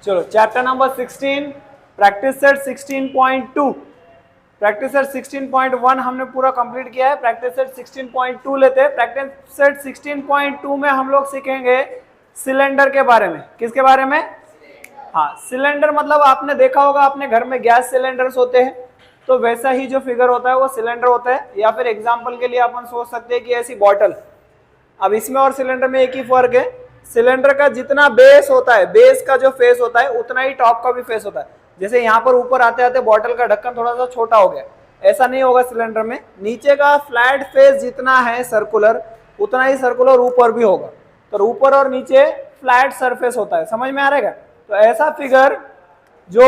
चलो chapter number 16 practice set 16.2 practice set 16.1 हमने पूरा कंप्लीट किया है। प्रैक्टिस सेट 16.2 लेते हैं। प्रैक्टिस सेट 16.2 में हम लोग सीखेंगे सिलेंडर के बारे में। किसके बारे में? हाँ, सिलेंडर मतलब आपने देखा होगा अपने घर में गैस सिलेंडर्स होते हैं, तो वैसा ही जो फिगर होता है वो सिलेंडर होता है। या फिर एग्जाम्पल के लिए अपन सोच सकते हैं कि ऐसी बॉटल। अब इसमें और सिलेंडर में एक ही फर्क है, सिलेंडर का जितना बेस होता है, बेस का जो फेस होता है उतना ही टॉप का भी फेस होता है। जैसे यहाँ पर ऊपर आते आते बॉटल का ढक्कन थोड़ा सा छोटा हो गया, ऐसा नहीं होगा सिलेंडर में। नीचे का फ्लैट फेस जितना है सर्कुलर, उतना ही सर्कुलर ऊपर भी होगा। तो ऊपर और नीचे फ्लैट सरफेस होता है। समझ में आ रहेगा? तो ऐसा फिगर जो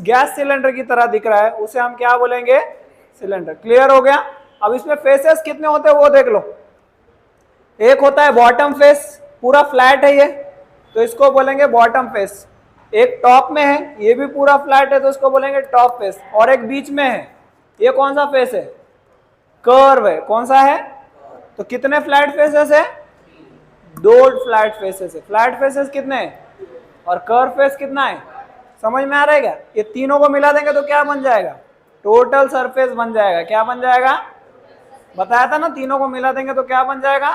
गैस सिलेंडर की तरह दिख रहा है उसे हम क्या बोलेंगे? सिलेंडर। क्लियर हो गया? अब इसमें फेसेस कितने होते हैं वो देख लो। एक होता है बॉटम फेस, पूरा फ्लैट है ये, तो इसको बोलेंगे बॉटम फेस। एक टॉप में है, ये भी पूरा फ्लैट है, तो इसको बोलेंगे टॉप फेस। और एक बीच में है, ये कौन सा फेस है? कर्व है। कौन सा है? तो कितने फ्लैट फेसेस है? दो फ्लैट फेसेस है। फ्लैट फेसेस कितने हैं और कर्व फेस कितना है? समझ में आ रहा है क्या? ये तीनों को मिला देंगे तो क्या बन जाएगा? टोटल सरफेस बन जाएगा। क्या बन जाएगा? बताया था ना, तीनों को मिला देंगे तो क्या बन जाएगा?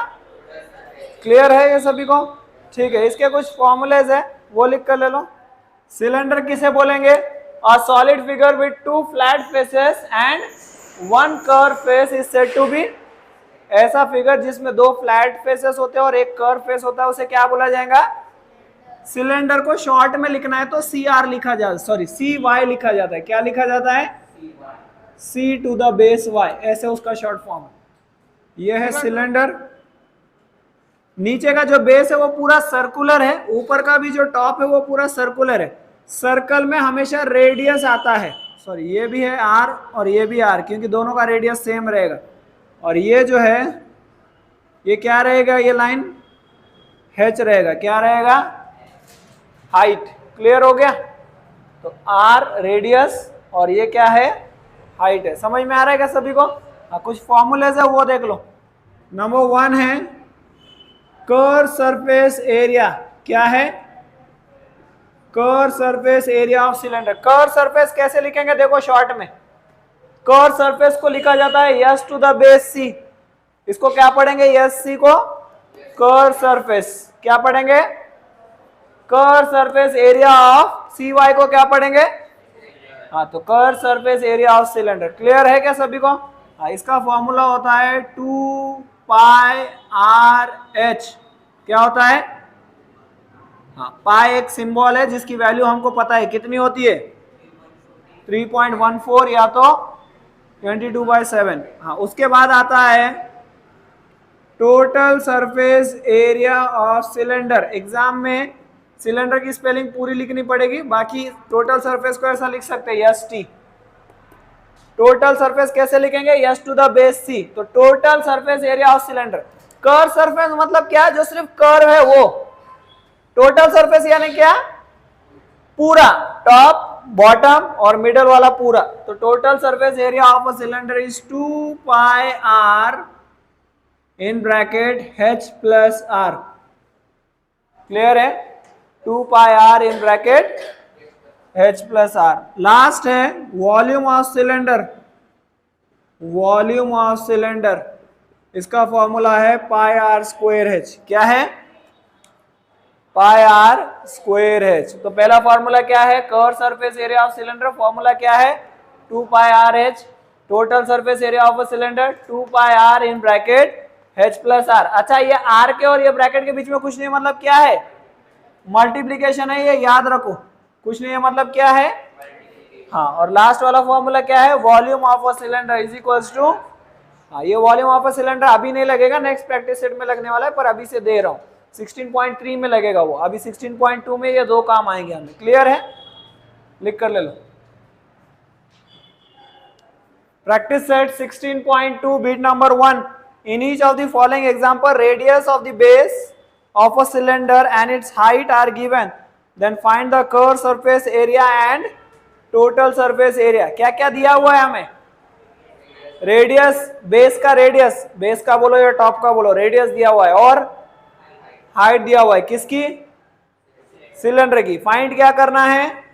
क्लियर है ये सभी को? ठीक है, इसके कुछ फॉर्मूलेज है वो लिख कर ले लो। सिलेंडर किसे बोलेंगे? A solid figure with two flat faces and one curve face is said to be. ऐसा फिगर जिसमें दो फ्लैट फेसेस होते हैं और एक कर्व फेस होता है उसे क्या बोला जाएगा? सिलेंडर को शॉर्ट में लिखना है तो CR लिखा जाता है, सॉरी CY लिखा जाता है। क्या लिखा जाता है? C to the base Y, ऐसे उसका शॉर्ट फॉर्म है। यह है सिलेंडर। नीचे का जो बेस है वो पूरा सर्कुलर है, ऊपर का भी जो टॉप है वो पूरा सर्कुलर है। सर्कल में हमेशा रेडियस आता है, सॉरी ये भी है R और ये भी R, क्योंकि दोनों का रेडियस सेम रहेगा। और ये जो है ये क्या रहेगा? ये लाइन H रहेगा। क्या रहेगा? हाइट। क्लियर हो गया? तो R रेडियस और ये क्या है? हाइट है। समझ में आ रहा है क्या सभी को? कुछ फॉर्मूलेज है वो देख लो। नंबर 1 है कर्व सरफेस एरिया। क्या है? Curve surface area of cylinder. Curve surface कैसे लिखेंगे? देखो शॉर्ट में कर्व सरफेस को लिखा जाता है S to the base C। इसको क्या पढ़ेंगे? SC को कर्व सरफेस। क्या पढ़ेंगे? Curve surface area of CY को क्या पढ़ेंगे? हाँ, तो curve surface area of cylinder. Clear है क्या सभी को? हाँ, इसका फॉर्मूला होता है 2 पाई RH। क्या होता है? हाँ, पाई एक सिंबल है जिसकी वैल्यू हमको पता है कितनी होती है? 3.14 या तो 22/7। हाँ, उसके बाद आता है total surface area of cylinder. Exam में सिलेंडर की स्पेलिंग पूरी लिखनी पड़ेगी, बाकी टोटल सरफेस को ऐसा लिख सकते हैं ST। टोटल सरफेस कैसे लिखेंगे? S to the base C। तो total surface area of cylinder. Curve surface मतलब क्या? जो सिर्फ कर्व है वो। टोटल सरफेस यानी क्या? पूरा, टॉप बॉटम और मिडल वाला पूरा। तो total surface area of a cylinder is 2 pi R in bracket H plus R। Clear है? 2 pi R in bracket H plus R। Last है volume of cylinder. Volume of cylinder, इसका formula है pi R square H। क्या है? Pi R square H। तो पहला formula क्या है? Curve surface area of cylinder. Formula क्या है? 2 pi RH। Total surface area of a cylinder 2 pi R in bracket H plus R। अच्छा, ये R के और ये ब्रैकेट के बीच में कुछ नहीं, मतलब क्या है? मल्टीप्लीकेशन है, ये याद रखो। कुछ नहीं है, मतलब क्या है? हाँ, और लास्ट वाला फॉर्मूला क्या है? Volume of a cylinder is equals to, हाँ, ये वॉल्यूम ऑफ अ सिलेंडर अभी नहीं लगेगा, नेक्स्ट प्रैक्टिस सेट में लगने वाला है, पर अभी से दे रहा हूँ। 16.3 में लगेगा वो, अभी 16.2 में ये दो काम आएंगे हमें। क्लियर है? लिख कर ले लो। Practice set 16.2 bit number 1। In each of the following example radius of the base of a cylinder and its height are given, then find the curved surface area and total surface area। क्या क्या दिया हुआ है हमें? Radius, base का radius, base का बोलो या टॉप का बोलो, रेडियस दिया हुआ है, और हाइट दिया हुआ है। किसकी? सिलेंडर की। फाइंड क्या करना है,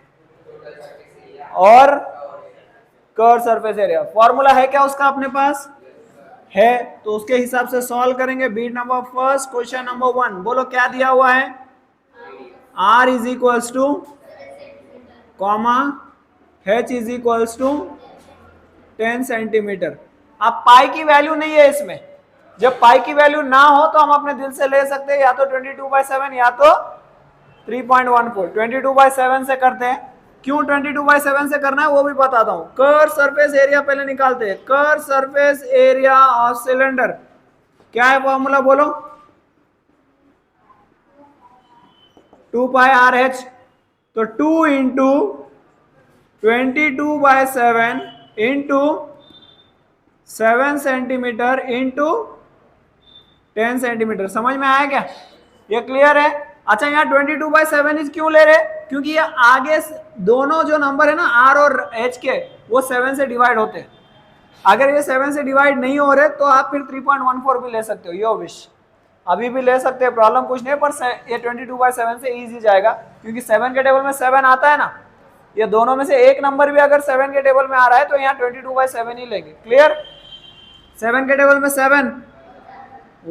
और कर्व सरफेस एरिया। फॉर्मूला है क्या उसका अपने पास है, तो उसके हिसाब से सॉल्व करेंगे। Beat number first, question number 1, बोलो क्या दिया हुआ है। R is equals to comma H is equals to 10 centimetre. अब पाई की वैल्यू नहीं है इसमें, जब पाई की वैल्यू ना हो तो हम अपने दिल से ले सकते हैं, या तो 22/7 या तो 3.14। 22/7 से करते हैं। क्यों 22/7 से करना है वो भी बताता हूं। कर्व सरफेस एरिया पहले निकालते हैं। Curve surface area of cylinder क्या है फॉर्मूला बोलो। 2πRH, तो 2 into 22/7 into 7 centimetre into 10 centimetre. समझ में आया क्या, ये क्लियर है। अच्छा यहाँ 22/7 इज क्यों ले रहे, क्योंकि ये आगे दोनों जो नंबर है ना R और H के, वो 7 से डिवाइड होते हैं। अगर ये 7 से डिवाइड नहीं हो रहे तो आप फिर 3.14 भी ले सकते हो, यो विश अभी भी ले सकते हैं, प्रॉब्लम कुछ नहीं। पर ये 22/7 से इजी जाएगा, क्योंकि 7 के टेबल में 7 आता है ना, ये दोनों में से एक नंबर भी अगर 7 के टेबल में आ रहा है तो यहाँ 22/7 ही लेंगे। क्लियर। 7 के टेबल में 7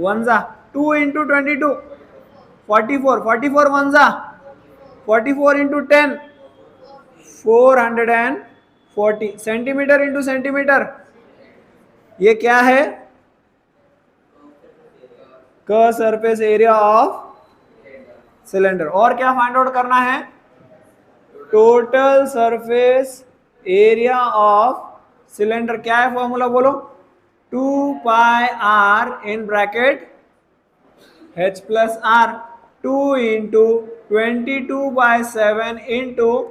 1 जा 2 इंटू 22 44, 44 1 जा 44 इंटू 10 440 सेंटीमीटर इंटू सेंटीमीटर। ये क्या है, curve surface area of cylinder. और क्या फाइंड आउट करना है, total surface area of cylinder. क्या है फॉर्मूला बोलो, 2πr इन bracket H plus R, 2 into 22/7 into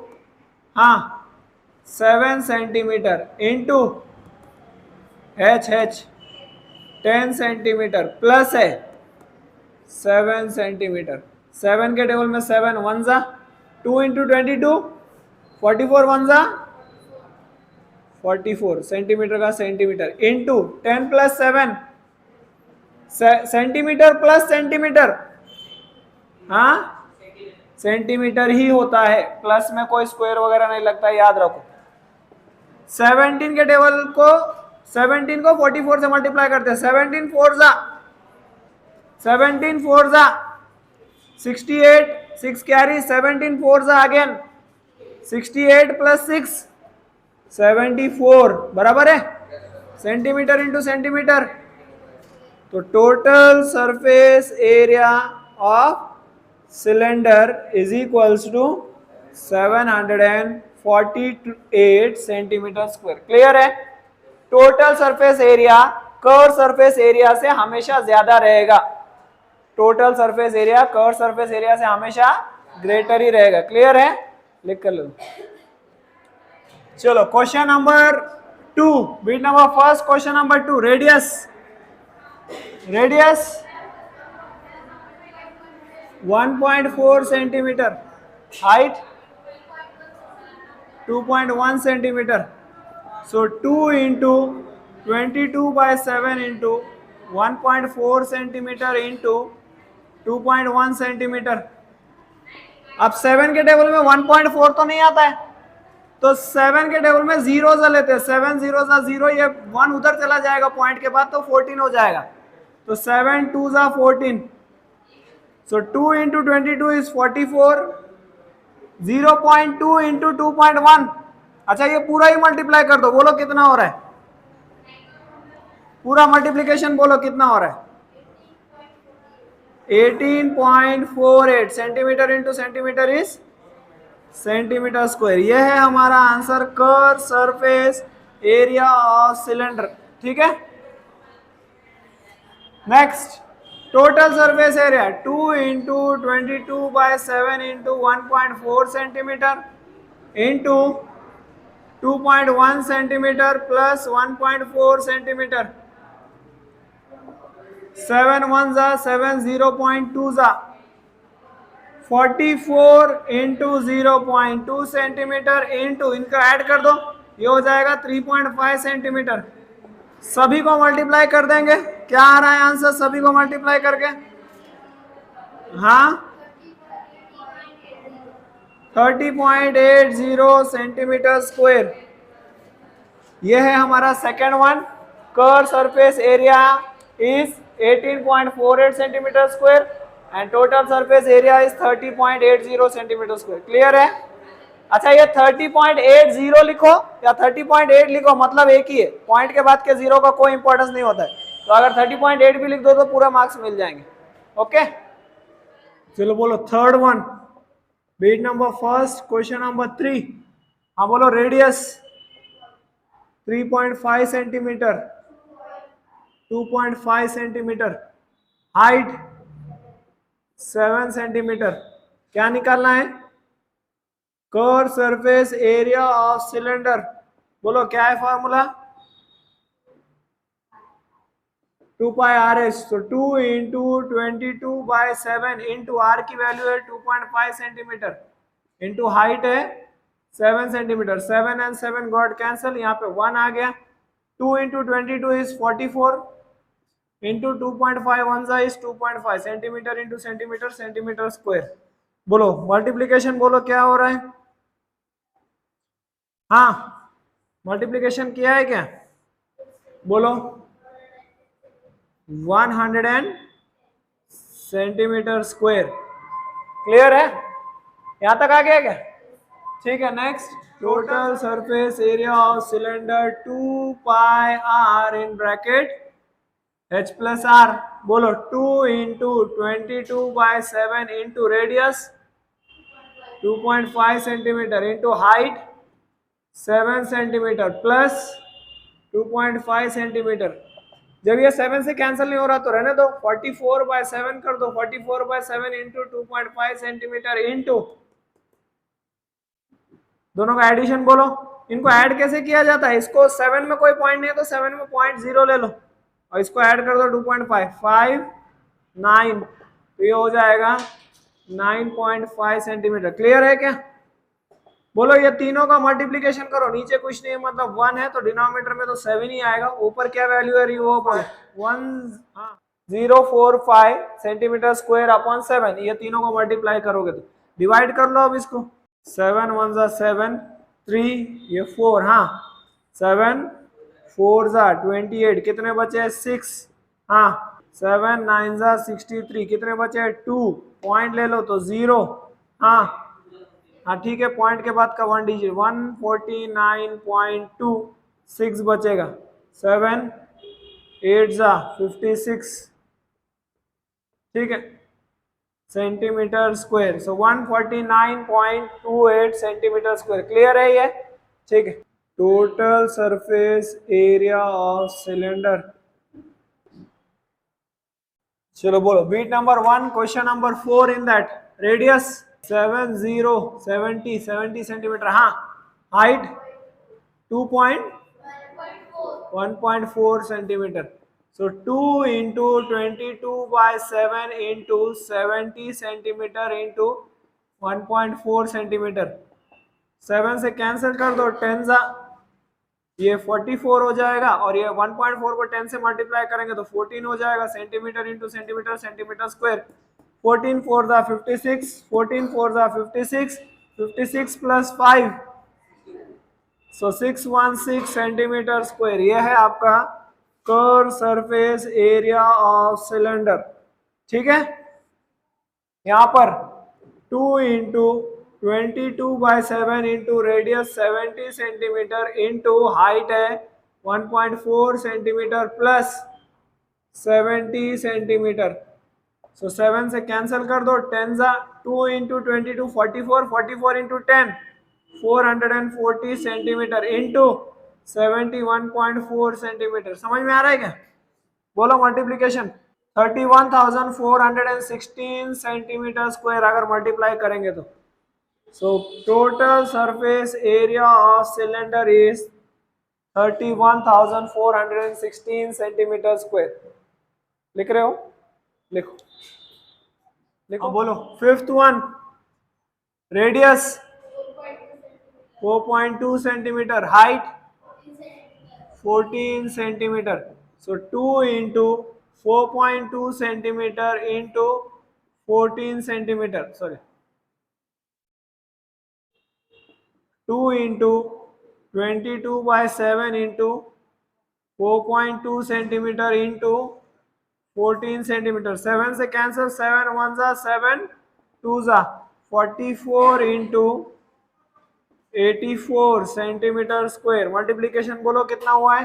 7 centimetre into H 10 centimetre plus है 7 सेंटीमीटर। 7 के टेबल में 7 1 जा 2 इंटू 22 44 1 जा 44 सेंटीमीटर का centimetre into 10 plus 7 centimetre plus centimetre, centimetre ही होता है, प्लस में कोई स्क्वायर वगैरह नहीं लगता, याद रखो। 17 के टेबल को 17 को 44 से मल्टीप्लाई करते हैं। 17 4 जा 68 6 कैरी 17 4 जा अगेन 68 प्लस 6 74 बराबर है सेंटीमीटर इंटू सेंटीमीटर। तो total surface area of cylinder is equals to 748 centimetre square. Clear है। Total surface area curve surface area से हमेशा ज्यादा रहेगा। Total surface area curve surface area से हमेशा ग्रेटर ही रहेगा। क्लियर है, लिख कर लो। चलो question number 2, bit number first, question number 2, radius 1.4 centimetre, height 2.1 centimetre. So 2 into 22/7 into 1.4 centimetre into 2.1 centimetre. अब 7 के टेबल में 1.4 तो नहीं आता है, तो 7 के टेबल में 0 सा लेते हैं। 7 0 सा 0, ये 1 उधर चला जाएगा पॉइंट के बाद, तो 14 हो जाएगा। तो 7 2 सा 14, सो 2 इंटू 22 इज 44, 0.2 इंटू 2.1। अच्छा ये पूरा ही मल्टीप्लाई कर दो, बोलो कितना हो रहा है, पूरा मल्टीप्लीकेशन बोलो कितना हो रहा है, 18.48 centimetre into centimetre is centimetre square. यह है हमारा answer, curve surface area of cylinder. ठीक है। Next, total surface area 2 into 22/7 into 1.4 centimetre into 2.1 centimetre plus 1.4 centimetre. 7 1 जा 7, 0.2 जा 44 इंटू 0.2 सेंटीमीटर इंटू, इनका ऐड कर दो, ये हो जाएगा 3.5 सेंटीमीटर। सभी को मल्टीप्लाई कर देंगे, क्या आ रहा है आंसर सभी को मल्टीप्लाई करके, 30.80 सेंटीमीटर स्क्वायर। ये है हमारा second one. Curve surface area is 18.48 centimetre square and total surface area is 30.80 centimetre square. Clear है? अच्छा, ये 30.80 लिखो या 30.8 लिखो, मतलब एक ही है। पॉइंट के बाद के जीरो का कोई इंपॉर्टेंस नहीं होता है, तो अगर 30.8 भी लिख दो तो पूरा मार्क्स मिल जाएंगे। ओके, चलो बोलो third one, beat number first, question number 3। हाँ बोलो, radius 3.5 centimetre, 2.5 centimetre, height 7 centimetre. क्या निकालना है? Curve surface area of cylinder. बोलो क्या है फॉर्मूला? 2 pi R H. तो 2 इंटू 22/7 इंटू आर की वैल्यू है 2.5 सेंटीमीटर, इंटू हाइट है 7 सेंटीमीटर। 7 एंड 7 गॉट कैंसल, यहाँ पे 1 आ गया। 2 इंटू 22 इज 44 इंटू 2.5 वन सा is 2.5 centimetre into centimetre, centimetre square. बोलो मल्टीप्लीकेशन, बोलो क्या हो रहा है? हाँ, मल्टीप्लीकेशन किया है क्या? बोलो 100 सेंटीमीटर स्क्वायर। क्लियर है? यहां तक आ गया क्या? ठीक है, next. Total surface area of cylinder 2 pi R in bracket h plus R. बोलो 2 into 22/7 into radius 2.5 centimetre into height 7 centimetre plus 2.5 centimetre. जब ये 7 से कैंसिल नहीं हो रहा तो रहने दो, 44/7 कर दो। 44/7 इंटू 2.5 सेंटीमीटर इंटू, दोनों का एडिशन बोलो। इनको ऐड कैसे किया जाता है? इसको 7 में कोई पॉइंट नहीं है तो 7 में 0.0 ले लो और इसको ऐड कर दो 2.5, 5 9, तो ये हो जाएगा 9.5 सेंटीमीटर। क्लियर है क्या? बोलो ये तीनों का मल्टीप्लीकेशन करो, नीचे कुछ नहीं है, मतलब 1 है तो डिनोमिनेटर में तो 7 ही आएगा। ऊपर क्या वैल्यू है? वो 1045 सेंटीमीटर स्क्वायर अपॉन 7। ये तीनों को मल्टीप्लाई करोगे तो डिवाइड कर लो अब इसको। 7 1 जा 7, 3 ये 4, हाँ 7 4 जा 28, कितने बचे? 6, हाँ 7 9 जा 63, कितने बचे? 2। पॉइंट ले लो तो 0, हाँ हाँ ठीक है, पॉइंट के बाद का 1 डिजिट 149.2, 6 बचेगा। 7 8 जा 56, ठीक है, centimetre square. So 149.28 centimetre square. Clear है ये? ठीक है। Total surface area of cylinder. चलो बोलो, bit number 1, question number 4 in that. Radius 70 centimetre, हाँ height 1.4 centimetre. So 2 into 22/7 into 70 centimetre into 1.4 centimetre. 7 से कैंसिल कर दो, 10 जा ये 44 हो जाएगा और ये 1.4 को 10 से मल्टीप्लाई करेंगे तो 14 हो जाएगा। Centimetre into centimetre, centimetre square. 14 4 जा 56, 14 4 जा 56, 56 प्लस 5, सो 616 सेंटीमीटर स्क्वायर। ये है आपका curve surface area of cylinder. ठीक है, यहां पर 2 into 22/7 into radius 70 centimetre into height है 1.4 सेंटीमीटर प्लस 70 सेंटीमीटर। सो 7 से कैंसिल कर दो, 10 जा 2 into 22 44, 44 into 10 440 centimetre into 71.4 centimetre. समझ में आ रहा है क्या? बोलो मल्टीप्लीकेशन। 31,416 सेंटीमीटर स्क्वायर अगर मल्टीप्लाई करेंगे तो। So total surface area of cylinder is 31,416 centimetre square. लिख रहे हो? लिखो लिखो। बोलो fifth one, radius 4.2 centimetre, height 14 centimetre. So 2 into 4.2 centimetre into 14 centimetre, sorry 2 into 22/7 into 4.2 centimetre into 14 centimetre, 7 से कैंसिल, 7 1 जा 7 2 जा 44 इंटू 84 सेंटीमीटर स्क्वायर। मल्टीप्लीकेशन बोलो कितना हुआ है?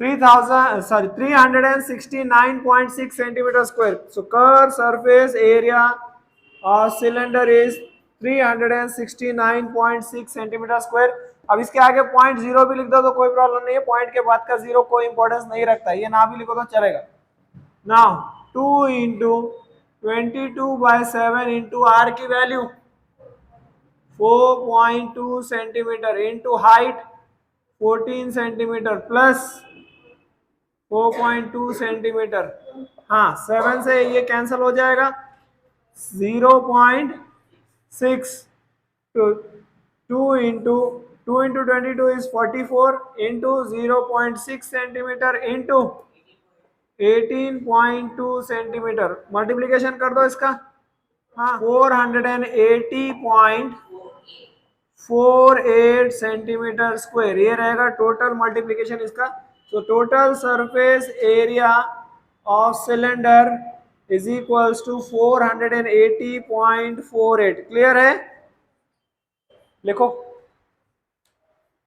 369.6 centimetre square. So curve surface area of cylinder is 369.6 centimetre square. अब इसके आगे 0.0 भी लिख दो तो कोई प्रॉब्लम नहीं है, पॉइंट के बाद का जीरो कोई इंपॉर्टेंस नहीं रखता, ये ना भी लिखो तो चलेगा। नाउ 2 इंटू 22/7 इंटू आर की value 4.2 centimetre into height 14 centimetre plus 4.2 centimetre. हाँ 7 से ये कैंसिल हो जाएगा, 0.6 तो 2 into 22 is 44 into 0.6 centimetre into 18.2 centimetre. Multiplication कर दो इसका। हाँ 480.48 सेंटीमीटर स्क्वायर, ये रहेगा टोटल मल्टीप्लीकेशन इसका। So total surface area of cylinder is equals to 480.48। Clear है? लिखो।